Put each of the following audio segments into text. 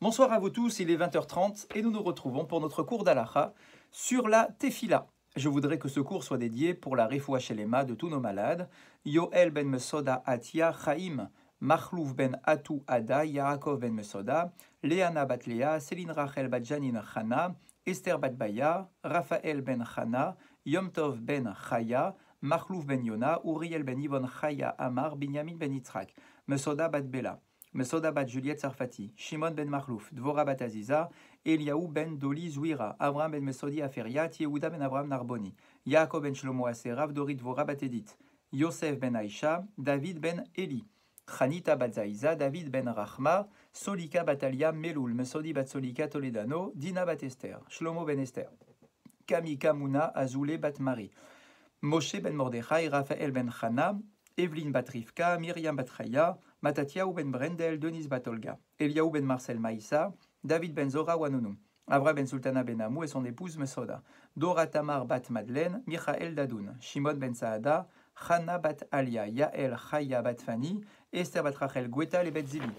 Bonsoir à vous tous, il est 20h30 et nous nous retrouvons pour notre cours d'Halacha sur la Tefila. Je voudrais que ce cours soit dédié pour la Refoua Shelema de tous nos malades. Yoel ben Mesoda Atia Chaim, Machlouf ben Atou Ada, Yaakov ben Mesoda, Léana bat Léa, Céline Rachel bat Janine Chana, Esther bat Baya, Raphaël ben Chana, Yom Tov ben Chaya, Machlouf ben Yona, Uriel ben Yvon Chaya Amar, Binyamin ben Yitzhak, Mesoda bat Bela. Mesoda bat Juliette Sarfati, Shimon ben Marlouf, Dvora bat Aziza, Eliaou ben Doli Zouira, Abraham ben Mesodi Aferiat, Yehuda ben Abraham Narboni, Yaakov ben Shlomo Aserav, Dorit Dvora bat Edith, Yosef ben Aïcha, David ben Eli, Chanita bat Zaïza, David ben Rachma, Solika bat Alia Meloul, Mesodi bat Solika Toledano, Dina bat Esther, Shlomo ben Esther, Kami Kamuna, Azoulé bat Marie, Moshe ben Mordechai, Raphaël ben Chana, Evelyne bat Rivka, Myriam bat Chaya, Matatiaou ben Brendel, Denise bat Olga, Eliaou ben Marcel Maïssa, David ben Zora Wanonou, Avra ben Sultana ben Amou et son épouse Mesoda, Dora Tamar bat Madeleine, Michael Dadoun, Shimon ben Saada, Chana bat Alia, Yael Chaya bat Fani, Esther bat Rachel Gweta et bet Zili,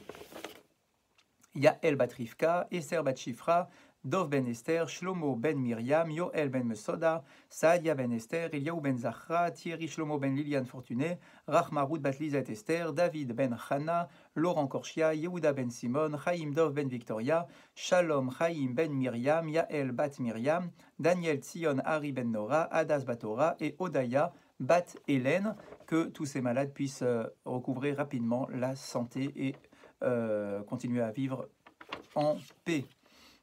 Yael bat Rivka, Esther bat Shifra, Dov ben Esther, Shlomo ben Myriam, Yoel ben Mesoda, Saadia ben Esther, Eliaou ben Zachra, Thierry Shlomo ben Liliane Fortuné, Rachmarout bat Lizet Esther, David ben Chana, Laurent Korchia, Yehuda ben Simon, Chaim Dov ben Victoria, Shalom Chaim ben Myriam, Yael bat Myriam, Daniel Tzion Hari ben Nora, Adas bat Ora et Odaya bat Hélène. Que tous ces malades puissent recouvrer rapidement la santé et continuer à vivre en paix.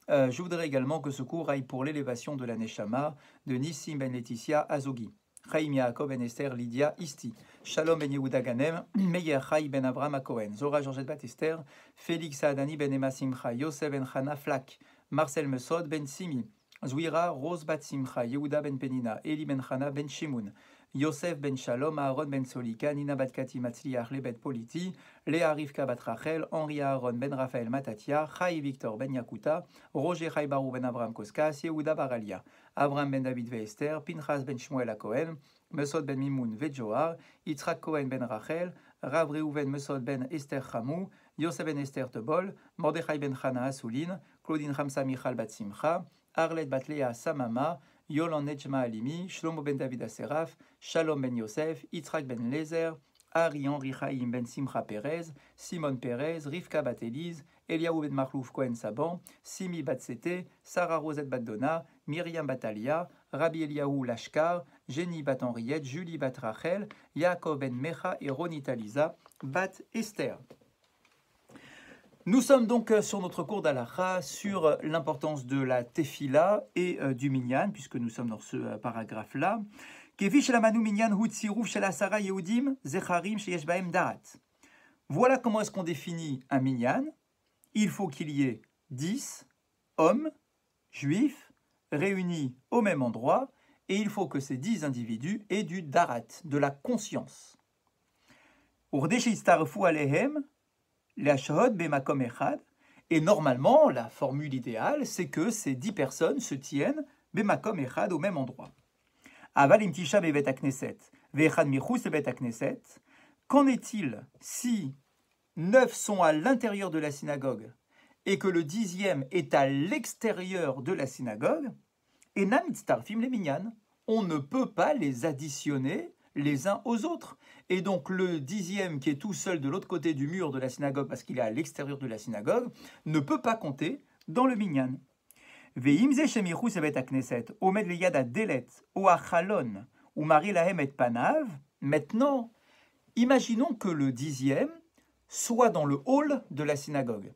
Je voudrais également que ce cours aille pour l'élévation de la Neshama de Nissim ben Laetitia Azogi, Chaim Yaakov ben Esther Lydia Isti, Shalom ben Yehuda Ganem, Meyer Chai ben Abraham Cohen, Zora Georgette bat Esther, Félix Saadani ben Emma Simcha, Yosef ben Chana Flak, Marcel Mesod ben Simi, Zouira Rose bat Simcha, Yehuda ben Penina, Eli ben Chana ben Shimoun, Yosef ben Shalom, Aaron ben Solika, Nina bat Kati Matzliach, Lebet Politi, Léa Rivka bat Rachel, Henri Aaron ben Raphaël Matatia, Chai Victor ben Yakuta, Roger Chai Barou ben Abraham Koskas, Yehuda Baralia, Abraham ben David ve Esther, Pinchas ben Shmuel a Cohen, Mesod ben Mimoun ve Joar, Yitzhak Cohen ben Rachel, Rav Reuven Mesod ben Esther Chamou, Yosef ben Esther Tebol, Mordechai ben Chana Asoulin, Claudine Ramsa Michal bat Simcha, Arlet bat Léa Samama, Yolan Nejma Alimi, Shlomo ben David Aseraf, Shalom ben Yosef, Yitzhak ben Lezer, Ari Henri Chaim ben Simcha Perez, Simon Perez, Rivka bat Elise, Eliaou ben Marlouf Cohen Saban, Simi bat Sete, Sarah Rosette bat Donna, Myriam bat Alia, Rabbi Eliaou Lashkar, Jenny bat Henriette, Julie bat Rachel, Yaakov ben Mecha et Ronit Aliza bat Esther. Nous sommes donc sur notre cours d'Halacha sur l'importance de la Tefila et du Minyan, puisque nous sommes dans ce paragraphe-là. Voilà comment est-ce qu'on définit un Minyan. Il faut qu'il y ait 10 hommes juifs réunis au même endroit, et il faut que ces 10 individus aient du darat, de la conscience. Et normalement, la formule idéale, c'est que ces 10 personnes se tiennent bemakom echad au même endroit. Qu'en est-il si 9 sont à l'intérieur de la synagogue et que le 10e est à l'extérieur de la synagogue? On ne peut pas les additionner les uns aux autres. Et donc le 10e qui est tout seul de l'autre côté du mur de la synagogue parce qu'il est à l'extérieur de la synagogue ne peut pas compter dans le minyan. Maintenant, imaginons que le 10e soit dans le hall de la synagogue,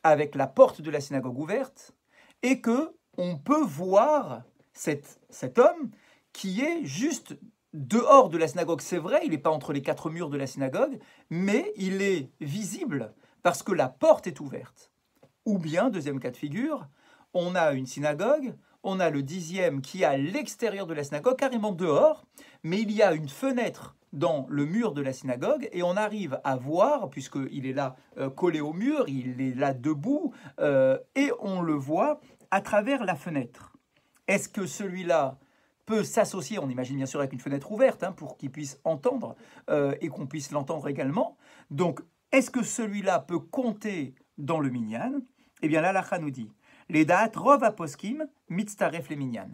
avec la porte de la synagogue ouverte, et que on peut voir cet homme qui est juste dehors de la synagogue. C'est vrai, il n'est pas entre les 4 murs de la synagogue, mais il est visible parce que la porte est ouverte. Ou bien, deuxième cas de figure, on a une synagogue, on a le 10e qui est à l'extérieur de la synagogue, carrément dehors, mais il y a une fenêtre dans le mur de la synagogue et on arrive à voir, puisqu'il est là collé au mur, il est là debout, et on le voit à travers la fenêtre. Est-ce que celui-là peut s'associer, on imagine bien sûr avec une fenêtre ouverte, pour qu'il puisse entendre et qu'on puisse l'entendre également. Donc, est-ce que celui-là peut compter dans le minyan, eh bien l'halakha nous dit les da'at rov aposkim mitztaref le minyan.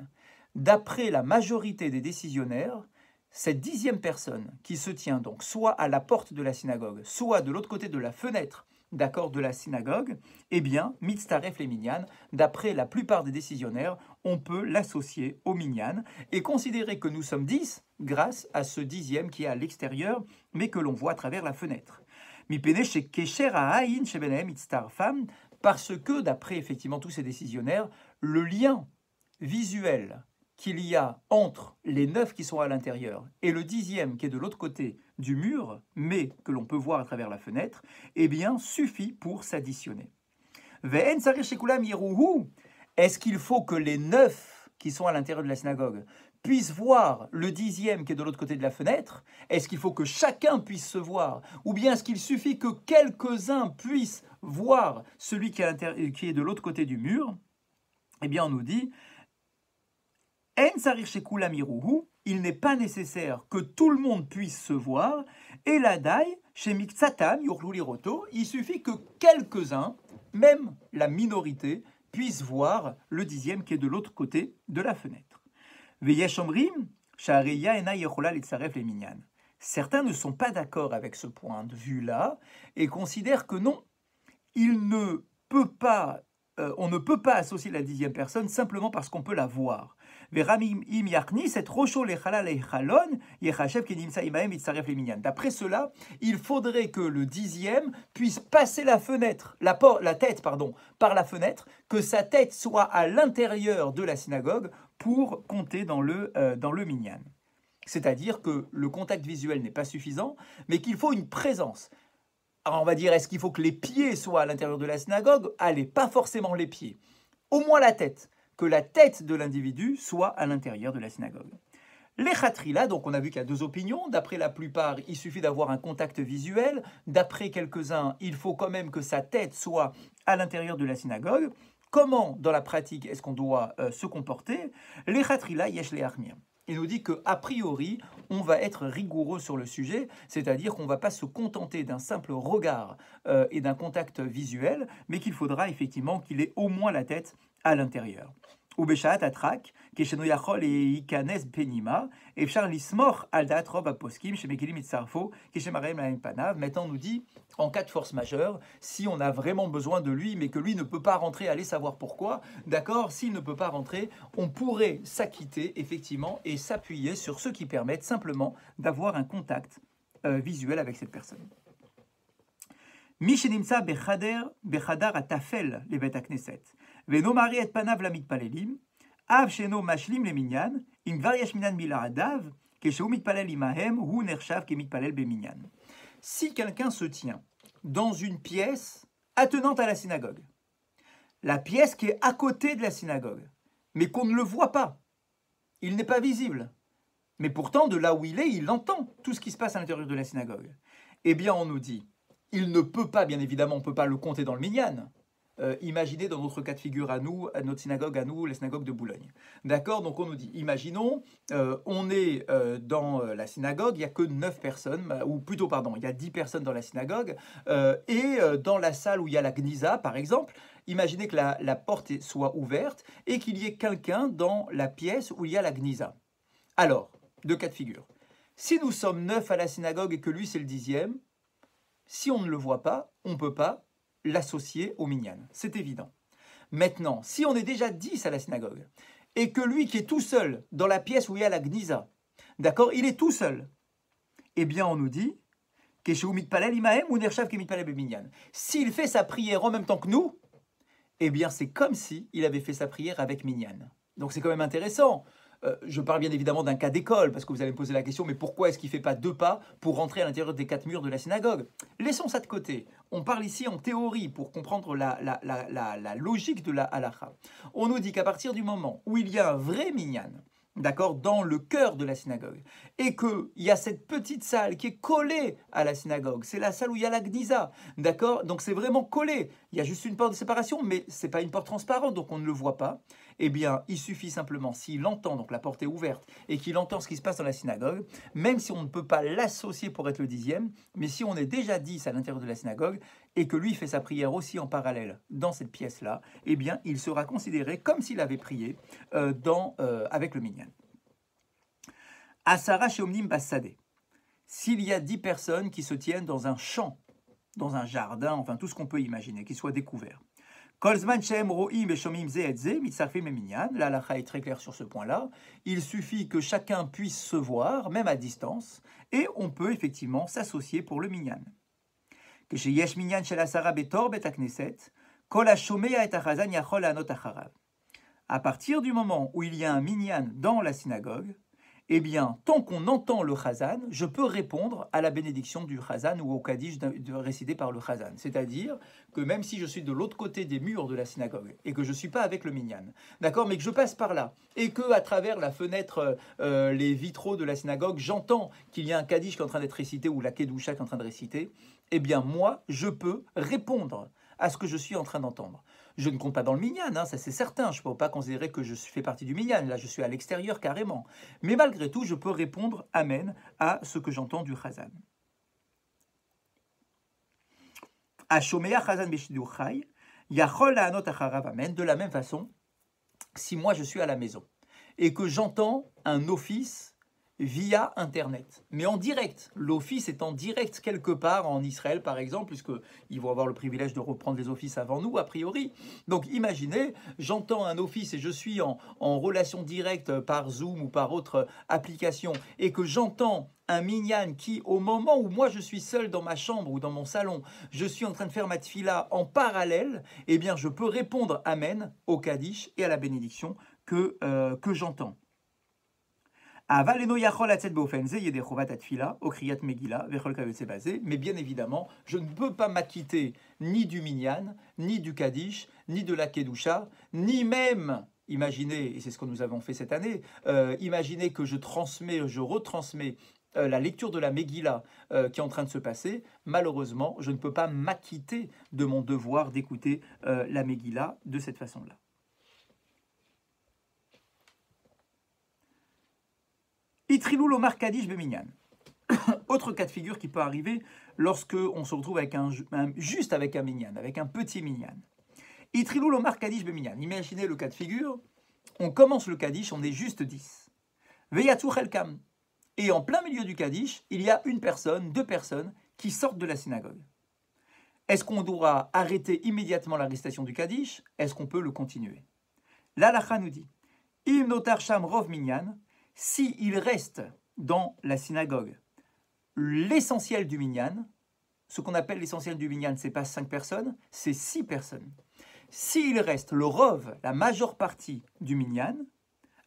D'après la majorité des décisionnaires, cette 10e personne qui se tient donc soit à la porte de la synagogue, soit de l'autre côté de la fenêtre, d'accord, de la synagogue, eh bien, mitztaref le minyan, d'après la plupart des décisionnaires, on peut l'associer au minyan et considérer que nous sommes 10 grâce à ce 10e qui est à l'extérieur, mais que l'on voit à travers la fenêtre. Parce que, d'après effectivement tous ces décisionnaires, le lien visuel qu'il y a entre les 9 qui sont à l'intérieur et le 10e qui est de l'autre côté du mur, mais que l'on peut voir à travers la fenêtre, eh bien, suffit pour s'additionner. Est-ce qu'il faut que les 9 qui sont à l'intérieur de la synagogue puissent voir le 10e qui est de l'autre côté de la fenêtre? Est-ce qu'il faut que chacun puisse se voir? Ou bien est-ce qu'il suffit que quelques-uns puissent voir celui qui est de l'autre côté du mur? Eh bien, on nous dit il n'est pas nécessaire que tout le monde puisse se voir, et la daï, chez Miksatam, Yurluliroto, il suffit que quelques-uns, même la minorité, puissent voir le 10e qui est de l'autre côté de la fenêtre. Certains ne sont pas d'accord avec ce point de vue-là et considèrent que non, on ne peut pas associer la 10e personne simplement parce qu'on peut la voir. D'après cela, il faudrait que le 10e puisse passer la tête par la fenêtre, que sa tête soit à l'intérieur de la synagogue pour compter dans le minyan. C'est-à-dire que le contact visuel n'est pas suffisant, mais qu'il faut une présence. Alors on va dire, est-ce qu'il faut que les pieds soient à l'intérieur de la synagogue? Allez, pas forcément les pieds. Au moins la tête. Que la tête de l'individu soit à l'intérieur de la synagogue. Les khatrila, donc on a vu qu'il y a deux opinions. D'après la plupart, il suffit d'avoir un contact visuel. D'après quelques-uns, il faut quand même que sa tête soit à l'intérieur de la synagogue. Comment, dans la pratique, est-ce qu'on doit se comporter? Les khatrila, yesh le armir. Il nous dit qu'a priori, on va être rigoureux sur le sujet, c'est-à-dire qu'on ne va pas se contenter d'un simple regard et d'un contact visuel, mais qu'il faudra effectivement qu'il ait au moins la tête à l'intérieur. Ubeshaat atrak, kesheno yachol et ikanes penima, et lismor al daat rov aposkim, shemekilim itzarfo, keshemarem la panav. Maintenant, on nous dit, en cas de force majeure, si on a vraiment besoin de lui, mais que lui ne peut pas rentrer, allez savoir pourquoi, d'accord, s'il ne peut pas rentrer, on pourrait s'acquitter, effectivement, et s'appuyer sur ceux qui permettent simplement d'avoir un contact visuel avec cette personne. Mishenimsa bechadar atafel le bet hakneset. Veno mari et panav la mitpalelim, av sheno mashlim le minyan, im var yesh minyan miladav, keshehu mitpalel imahem, hu nershav ke mitpalel be minyan. Si quelqu'un se tient dans une pièce attenante à la synagogue, la pièce qui est à côté de la synagogue, mais qu'on ne le voit pas, il n'est pas visible, mais pourtant de là où il est, il entend tout ce qui se passe à l'intérieur de la synagogue, eh bien on nous dit, il ne peut pas, bien évidemment, on ne peut pas le compter dans le minyan. Imaginez dans notre cas de figure à nous, à notre synagogue à nous, la synagogue de Boulogne. D'accord? Donc on nous dit, imaginons, on est dans la synagogue, il n'y a que 9 personnes, ou plutôt, pardon, il y a 10 personnes dans la synagogue, et dans la salle où il y a la Gniza, par exemple, imaginez que la porte soit ouverte et qu'il y ait quelqu'un dans la pièce où il y a la Gniza. Alors, deux cas de figure. Si nous sommes 9 à la synagogue et que lui c'est le 10e, si on ne le voit pas, on ne peut pas l'associer au minyan. C'est évident. Maintenant, si on est déjà 10 à la synagogue, et que lui qui est tout seul dans la pièce où il y a la Gniza, d'accord, il est tout seul, eh bien on nous dit, s'il fait sa prière en même temps que nous, eh bien c'est comme si il avait fait sa prière avec minyan. Donc c'est quand même intéressant. Je parle bien évidemment d'un cas d'école, parce que vous allez me poser la question, mais pourquoi est-ce qu'il ne fait pas 2 pas pour rentrer à l'intérieur des 4 murs de la synagogue? Laissons ça de côté. On parle ici en théorie pour comprendre la logique de la halakha. On nous dit qu'à partir du moment où il y a un vrai minyan, d'accord, dans le cœur de la synagogue, et qu'il y a cette petite salle qui est collée à la synagogue, c'est la salle où il y a la Gniza, d'accord, donc c'est vraiment collé, il y a juste une porte de séparation, mais ce n'est pas une porte transparente, donc on ne le voit pas, eh bien, il suffit simplement, s'il entend, donc la porte est ouverte, et qu'il entend ce qui se passe dans la synagogue, même si on ne peut pas l'associer pour être le 10e, mais si on est déjà 10 à l'intérieur de la synagogue, et que lui fait sa prière aussi en parallèle dans cette pièce-là, eh bien, il sera considéré comme s'il avait prié avec le minyan. Asara sheomnim bassadeh. S'il y a 10 personnes qui se tiennent dans un champ, dans un jardin, enfin tout ce qu'on peut imaginer, qui soit découvert. Kolzman shem ro'im beshomim ze et ze mitzarfim minyan. La halakha est très claire sur ce point-là. Il suffit que chacun puisse se voir, même à distance, et on peut effectivement s'associer pour le minyan. Ksheyesh minyan shel asara betor bet hakneset, kol hashomea et hachazan yachol la'anot acharav. À partir du moment où il y a un minyan dans la synagogue, eh bien, tant qu'on entend le chazan, je peux répondre à la bénédiction du chazan ou au kaddish récité par le chazan. C'est-à-dire que même si je suis de l'autre côté des murs de la synagogue et que je ne suis pas avec le minyan, d'accord, mais que je passe par là et que à travers la fenêtre, les vitraux de la synagogue, j'entends qu'il y a un kaddish qui est en train d'être récité ou la kedusha qui est en train de réciter, eh bien, moi, je peux répondre à ce que je suis en train d'entendre. Je ne compte pas dans le minyan, hein, ça c'est certain, je ne peux pas considérer que je fais partie du minyan, là je suis à l'extérieur carrément. Mais malgré tout, je peux répondre Amen à ce que j'entends du chazan. Ashomea chazan beshidur chay, yachol la'anot acharav Amen. De la même façon, si moi je suis à la maison et que j'entends un office via Internet, mais en direct. L'office est en direct quelque part en Israël, par exemple, puisqu'ils vont avoir le privilège de reprendre les offices avant nous, a priori. Donc imaginez, j'entends un office et je suis en relation directe par Zoom ou par autre application, et que j'entends un minyan qui, au moment où moi je suis seul dans ma chambre ou dans mon salon, je suis en train de faire ma tfila en parallèle, eh bien je peux répondre Amen au Kaddish et à la bénédiction que j'entends. Mais bien évidemment, je ne peux pas m'acquitter ni du minyan, ni du kaddish, ni de la kedusha, ni même, imaginez, et c'est ce que nous avons fait cette année, imaginez que je retransmets la lecture de la Megillah qui est en train de se passer. Malheureusement, je ne peux pas m'acquitter de mon devoir d'écouter la Megillah de cette façon-là. Itrilou lomar kaddish beminyan. Autre cas de figure qui peut arriver lorsque on se retrouve avec juste avec un minyan, avec un petit minyan. Itrilou lomar kaddish beminyan. Imaginez le cas de figure, on commence le kaddish, on est juste 10. Veyatsu chelkam. Et en plein milieu du kaddish, il y a une personne, 2 personnes qui sortent de la synagogue. Est-ce qu'on doit arrêter immédiatement la récitation du kaddish? Est-ce qu'on peut le continuer? L'halakha nous dit, im notar sham rov minyan. S'il reste dans la synagogue l'essentiel du minyan, ce qu'on appelle l'essentiel du minyan, ce n'est pas 5 personnes, c'est 6 personnes. S'il reste le rov, la majeure partie du minyan,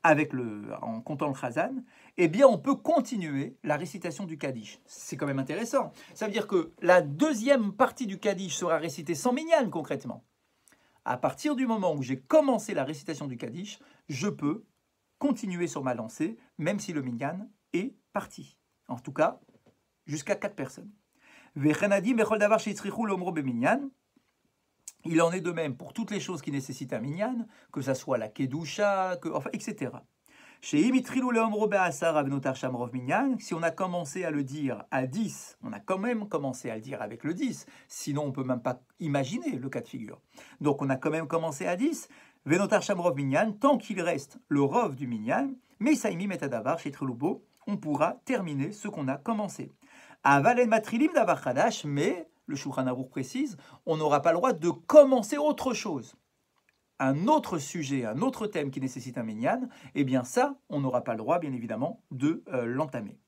en comptant le chazan, eh bien on peut continuer la récitation du kaddish. C'est quand même intéressant. Ça veut dire que la deuxième partie du kaddish sera récitée sans minyan concrètement. À partir du moment où j'ai commencé la récitation du kaddish, je peux continuer sur ma lancée, même si le minyan est parti. En tout cas, jusqu'à 4 personnes. Il en est de même pour toutes les choses qui nécessitent un minyan, que ce soit la kedusha, etc. Si on a commencé à le dire à 10, on a quand même commencé à le dire avec le 10, sinon on ne peut même pas imaginer le cas de figure. Donc on a quand même commencé à 10, Venotar Shamrov Minyan, tant qu'il reste le Rov du Minyan, mais Saïmi Metadavar chez Triloubo, on pourra terminer ce qu'on a commencé. Avalen Matrilim Davar Khadash, mais, le Shulchan Aruch précise, on n'aura pas le droit de commencer autre chose. Un autre sujet, un autre thème qui nécessite un Minyan, eh bien ça, on n'aura pas le droit, bien évidemment, de l'entamer.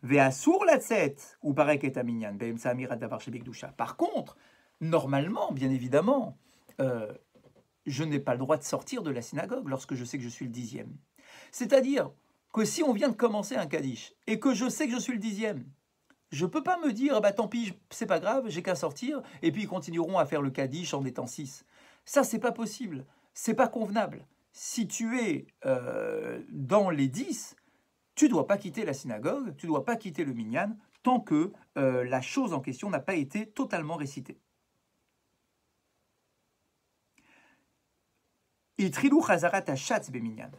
Ve'asur Latzet, ou Parek et Minyan, Be'em Samirat Davar chez Bigdusha. Par contre, normalement, bien évidemment, je n'ai pas le droit de sortir de la synagogue lorsque je sais que je suis le 10e. C'est-à-dire que si on vient de commencer un kaddish et que je sais que je suis le 10e, je ne peux pas me dire, bah tant pis, c'est pas grave, j'ai qu'à sortir, et puis ils continueront à faire le kaddish en étant 6. Ça, c'est pas possible, c'est pas convenable. Si tu es dans les 10, tu ne dois pas quitter la synagogue, tu ne dois pas quitter le minyan, tant que la chose en question n'a pas été totalement récitée.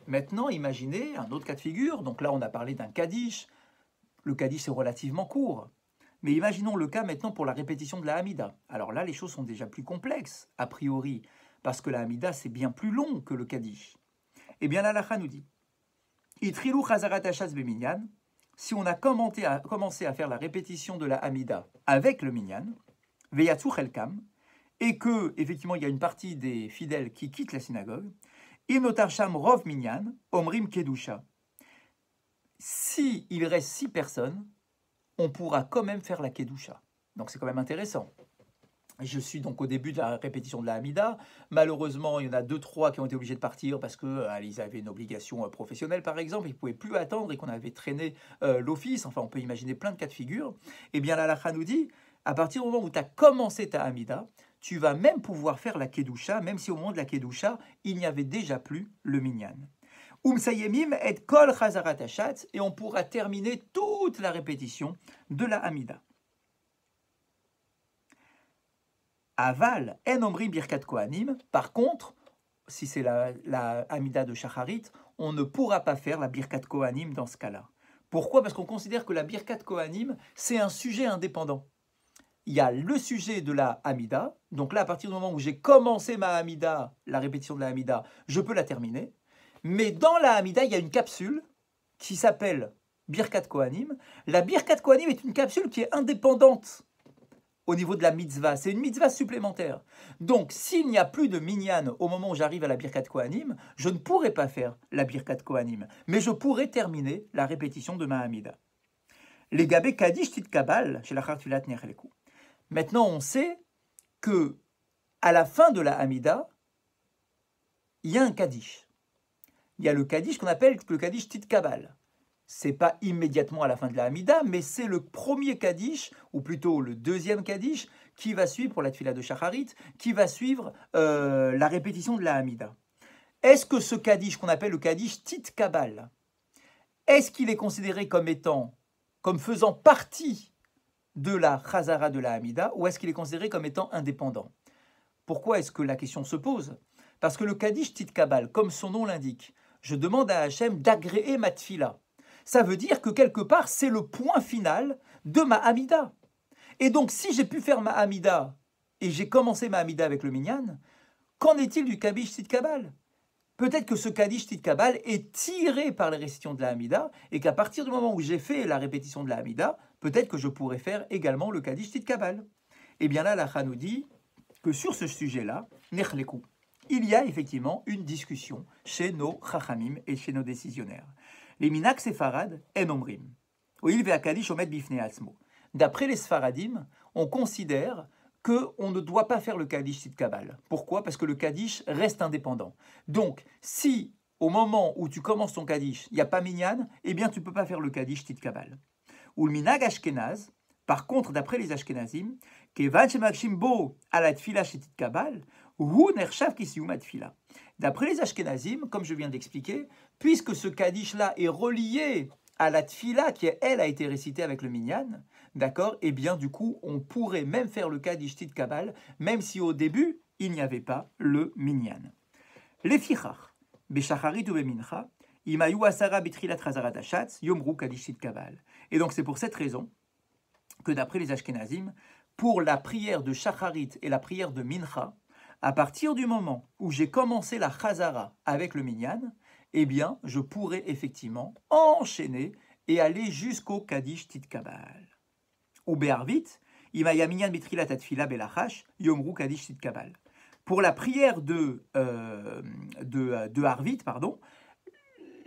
Maintenant, imaginez un autre cas de figure. Donc là, on a parlé d'un kaddish. Le kaddish est relativement court. Mais imaginons le cas maintenant pour la répétition de la Hamida. Alors là, les choses sont déjà plus complexes, a priori, parce que la Hamida, c'est bien plus long que le Kaddish. Eh bien, l'Alacha nous dit, Itrilou chazarat hashas beminyan, si on a commencé à faire la répétition de la Hamida avec le minyan, veyatsu chelkam, et que, effectivement, il y a une partie des fidèles qui quittent la synagogue, im notar sham rov minyan, omrim kedusha. Si il reste 6 personnes, on pourra quand même faire la kedusha. Donc c'est quand même intéressant. Je suis donc au début de la répétition de la Hamida. Malheureusement, il y en a 2-3 qui ont été obligés de partir parce qu'ils avaient une obligation professionnelle, par exemple. Ils ne pouvaient plus attendre et qu'on avait traîné l'office. Enfin, on peut imaginer plein de cas de figure. Eh bien, l'Alacha nous dit, à partir du moment où tu as commencé ta Hamida, tu vas même pouvoir faire la Kedusha, même si au moment de la Kedusha, il n'y avait déjà plus le Minyan. Umsayemim et kol chazarat hashatz, et on pourra terminer toute la répétition de la Hamida. Aval, en omri birkat kohanim. Par contre, si c'est la Hamida de Shacharit, on ne pourra pas faire la birkat kohanim dans ce cas-là. Pourquoi? Parce qu'on considère que la birkat kohanim, c'est un sujet indépendant. Il y a le sujet de la Hamida. Donc là, à partir du moment où j'ai commencé ma Hamida, la répétition de la Hamida, je peux la terminer. Mais dans la Hamida, il y a une capsule qui s'appelle Birkat Kohanim. La Birkat Kohanim est une capsule qui est indépendante au niveau de la mitzvah. C'est une mitzvah supplémentaire. Donc, s'il n'y a plus de minyan au moment où j'arrive à la Birkat Kohanim, je ne pourrai pas faire la Birkat Kohanim. Mais je pourrai terminer la répétition de ma Hamida. Les Gabé Kaddish Tit Kabal, chez la Khartulat Nechleku. Maintenant, on sait que à la fin de la Hamida, il y a un Kaddish. Il y a le Kaddish qu'on appelle le Kaddish Tit Kabal. Ce n'est pas immédiatement à la fin de la Hamida, mais c'est le premier Kaddish, ou plutôt le deuxième Kaddish, qui va suivre, pour la Tfila de Shacharit, qui va suivre la répétition de la Hamida. Est-ce que ce Kaddish qu'on appelle le Kaddish Tit Kabal, est-ce qu'il est considéré comme faisant partie de la Chazara de la Hamida, ou est-ce qu'il est considéré comme étant indépendant? Pourquoi est-ce que la question se pose? Parce que le Kaddish Tit Kabal, comme son nom l'indique, je demande à Hachem d'agréer ma tfila. Ça veut dire que quelque part, c'est le point final de ma Hamida. Et donc, si j'ai pu faire ma Hamida, et j'ai commencé ma Hamida avec le Minyan, qu'en est-il du Kaddish Tit Kabal? Peut-être que ce Kaddish Tit Kabal est tiré par les récitations de la Hamida, et qu'à partir du moment où j'ai fait la répétition de la Hamida, peut-être que je pourrais faire également le Kaddish Tit Kabal. Et bien là, la nous dit que sur ce sujet-là, Nechleku, il y a effectivement une discussion chez nos chachamim et chez nos décisionnaires. Les minak séfarad en omrim. D'après les sfaradim, on considère qu'on ne doit pas faire le Kaddish Tit Kabal. Pourquoi? Parce que le Kaddish reste indépendant. Donc, si au moment où tu commences ton Kaddish, il n'y a pas minyan, eh bien tu ne peux pas faire le Kaddish Tit Kabal. Ou le minag ashkenaz, par contre, d'après les ashkenazim, kevan shemagshim bo ala tfila Tit Kabal, hu nershav kisiyum tfila. D'après les ashkenazim, comme je viens d'expliquer, puisque ce Kaddish-là est relié à la tfila qui, elle, a été récitée avec le minyan, d'accord, eh bien, du coup, on pourrait même faire le Kaddish Tit Kabal, même si au début, il n'y avait pas le minyan. Les fichach, beshacharit ou bemincha, imayu asara bitrilat chazarat hashatz, yomru Kaddish Tit Kabal. Et donc, c'est pour cette raison que, d'après les ashkenazim, pour la prière de shacharit et la prière de mincha, à partir du moment où j'ai commencé la chazara avec le minyan, eh bien, je pourrais effectivement enchaîner et aller jusqu'au Kaddish Tit Kabal. Ou be'arvit, imaya minyan bitrilat atfila belachash, yomru Kaddish Tit Kabal. Pour la prière de Harvit, pardon,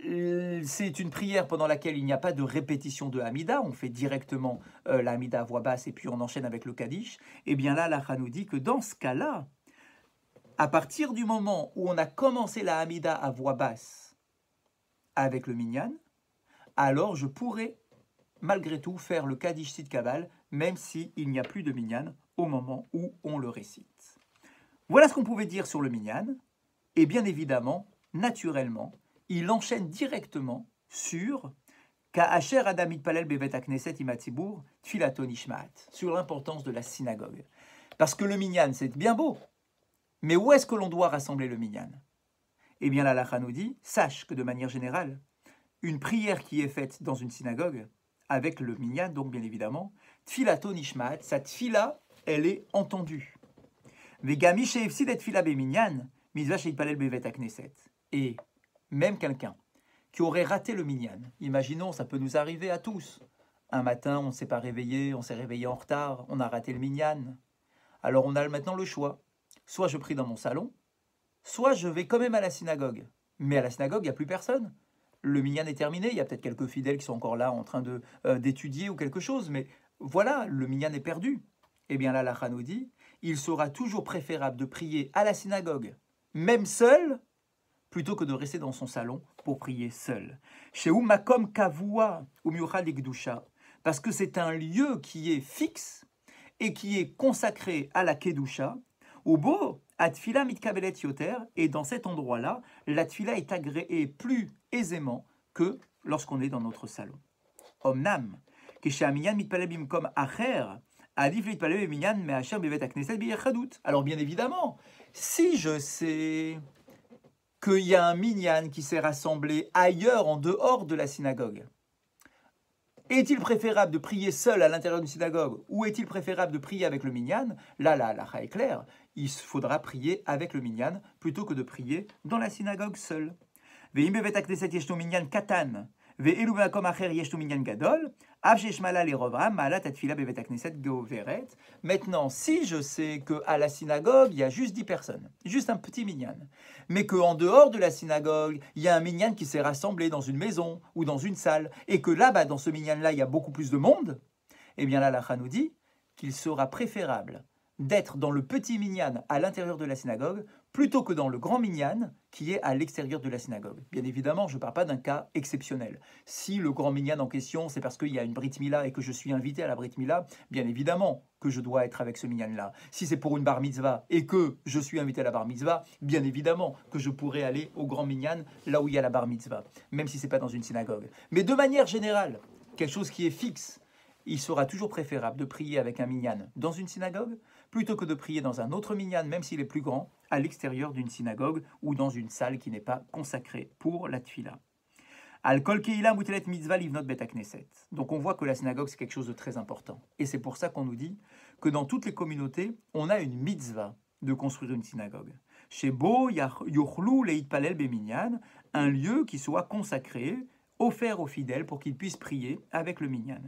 c'est une prière pendant laquelle il n'y a pas de répétition de Hamida, on fait directement la Hamida à voix basse et puis on enchaîne avec le Kaddish. Et bien là, la nous dit que dans ce cas-là, à partir du moment où on a commencé la Hamida à voix basse avec le minyan, alors je pourrais malgré tout faire le Kaddish Tit Kabal, même s'il n'y a plus de minyan au moment où on le récite. Voilà ce qu'on pouvait dire sur le minyan, et bien évidemment, naturellement, il enchaîne directement sur Ka'asher Adam Mitpalel Bevet HaKnesset Im HaTzibur Tfilato Nishma'at, sur l'importance de la synagogue. Parce que le minyan, c'est bien beau, mais où est-ce que l'on doit rassembler le minyan? Eh bien, la halakha nous dit, sache que de manière générale, une prière qui est faite dans une synagogue, avec le minyan, donc bien évidemment, Tfilato nishmat, sa tfila, elle est entendue. Vegami she'efsid et tfila beminyan, mitzvah she'itpalel bevet hakneset. Et même quelqu'un qui aurait raté le minyan, imaginons, ça peut nous arriver à tous. Un matin, on ne s'est pas réveillé, on s'est réveillé en retard, on a raté le minyan. Alors on a maintenant le choix. Soit je prie dans mon salon, soit je vais quand même à la synagogue. Mais à la synagogue, il n'y a plus personne. Le minyan est terminé, il y a peut-être quelques fidèles qui sont encore là en train d'étudier ou quelque chose, mais voilà, le minyan est perdu. Eh bien là, la Chana nous dit, il sera toujours préférable de prier à la synagogue, même seul, plutôt que de rester dans son salon pour prier seul. Chez Makom Kavua ou Miuchad Ekdusha, parce que c'est un lieu qui est fixe et qui est consacré à la Kedusha, ou beau, Atfila mitkabelet yoter, et dans cet endroit-là, la tfila est agréée plus aisément que lorsqu'on est dans notre salon. Omnam, keshaminyan mitpalel bimkom acher, adif litpalel beminyan me'asher bevet hakneset biyechadut. Alors bien évidemment, si je sais qu'il y a un minyan qui s'est rassemblé ailleurs, en dehors de la synagogue, est-il préférable de prier seul à l'intérieur d'une synagogue ou est-il préférable de prier avec le minyan? Là, la halakha est claire. Il faudra prier avec le minyan plutôt que de prier dans la synagogue seul. Katan. Maintenant, si je sais qu'à la synagogue, il y a juste 10 personnes, juste un petit minyan, mais qu'en dehors de la synagogue, il y a un minyan qui s'est rassemblé dans une maison ou dans une salle, et que là-bas, dans ce minyan-là, il y a beaucoup plus de monde, eh bien là, la Chana nous dit qu'il sera préférable d'être dans le petit minyan à l'intérieur de la synagogue plutôt que dans le grand minyan qui est à l'extérieur de la synagogue. Bien évidemment, je ne parle pas d'un cas exceptionnel. Si le grand minyan en question, c'est parce qu'il y a une brit mila et que je suis invité à la brit mila, bien évidemment que je dois être avec ce minyan-là. Si c'est pour une bar mitzvah et que je suis invité à la bar mitzvah, bien évidemment que je pourrais aller au grand minyan, là où il y a la bar mitzvah, même si ce n'est pas dans une synagogue. Mais de manière générale, quelque chose qui est fixe, il sera toujours préférable de prier avec un minyan dans une synagogue plutôt que de prier dans un autre minyan, même s'il est plus grand, à l'extérieur d'une synagogue ou dans une salle qui n'est pas consacrée pour la tfila. Al-kol keila mutelet mitzvah livnot bet hakneset. Donc on voit que la synagogue c'est quelque chose de très important. Et c'est pour ça qu'on nous dit que dans toutes les communautés, on a une mitzvah de construire une synagogue. Chez Bo yochlu leitpalel beminyan, un lieu qui soit consacré, offert aux fidèles pour qu'ils puissent prier avec le minyan.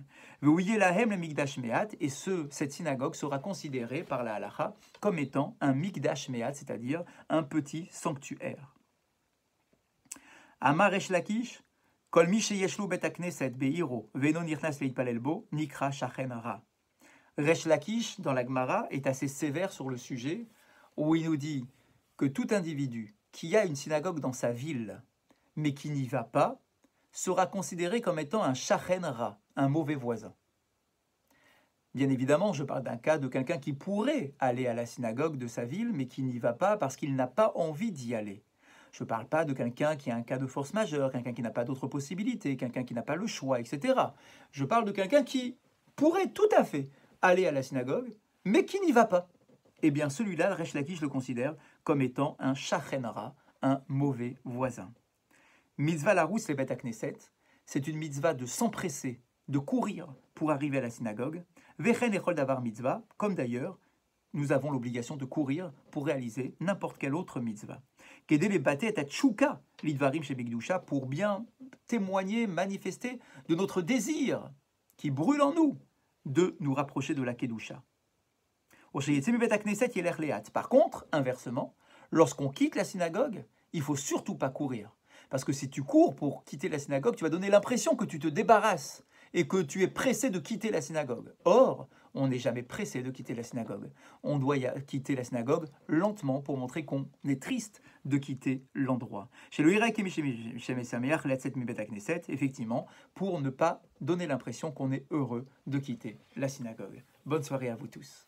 Et cette synagogue sera considérée par la halakha comme étant un mikdash me'at, c'est-à-dire un petit sanctuaire. Amar Resh Lakish, kol mi sheyeshlu bet hakneset be'iro ve'eno nichnas leitpalel bo nikra shachen ra. Resh Lakish, dans la Gemara, est assez sévère sur le sujet, où il nous dit que tout individu qui a une synagogue dans sa ville, mais qui n'y va pas, sera considéré comme étant un shachen ra, un mauvais voisin. Bien évidemment, je parle d'un cas de quelqu'un qui pourrait aller à la synagogue de sa ville, mais qui n'y va pas parce qu'il n'a pas envie d'y aller. Je ne parle pas de quelqu'un qui a un cas de force majeure, quelqu'un qui n'a pas d'autres possibilités, quelqu'un qui n'a pas le choix, etc. Je parle de quelqu'un qui pourrait tout à fait aller à la synagogue, mais qui n'y va pas. Eh bien, celui-là, le Resh Lakish le considère comme étant un shachen ra, un mauvais voisin. Mitzvah larous le bet hakneset, c'est une mitzvah de s'empresser, de courir pour arriver à la synagogue. Vechen echol davar mitzvah, comme d'ailleurs, nous avons l'obligation de courir pour réaliser n'importe quelle autre mitzvah. Kedé les baté et tchouka lidvarim chez Bigdusha, pour bien témoigner, manifester de notre désir qui brûle en nous de nous rapprocher de la Kedusha. Par contre, inversement, lorsqu'on quitte la synagogue, il ne faut surtout pas courir. Parce que si tu cours pour quitter la synagogue, tu vas donner l'impression que tu te débarrasses et que tu es pressé de quitter la synagogue. Or, on n'est jamais pressé de quitter la synagogue. On doit quitter la synagogue lentement pour montrer qu'on est triste de quitter l'endroit. Chez le Hirek et effectivement, pour ne pas donner l'impression qu'on est heureux de quitter la synagogue. Bonne soirée à vous tous.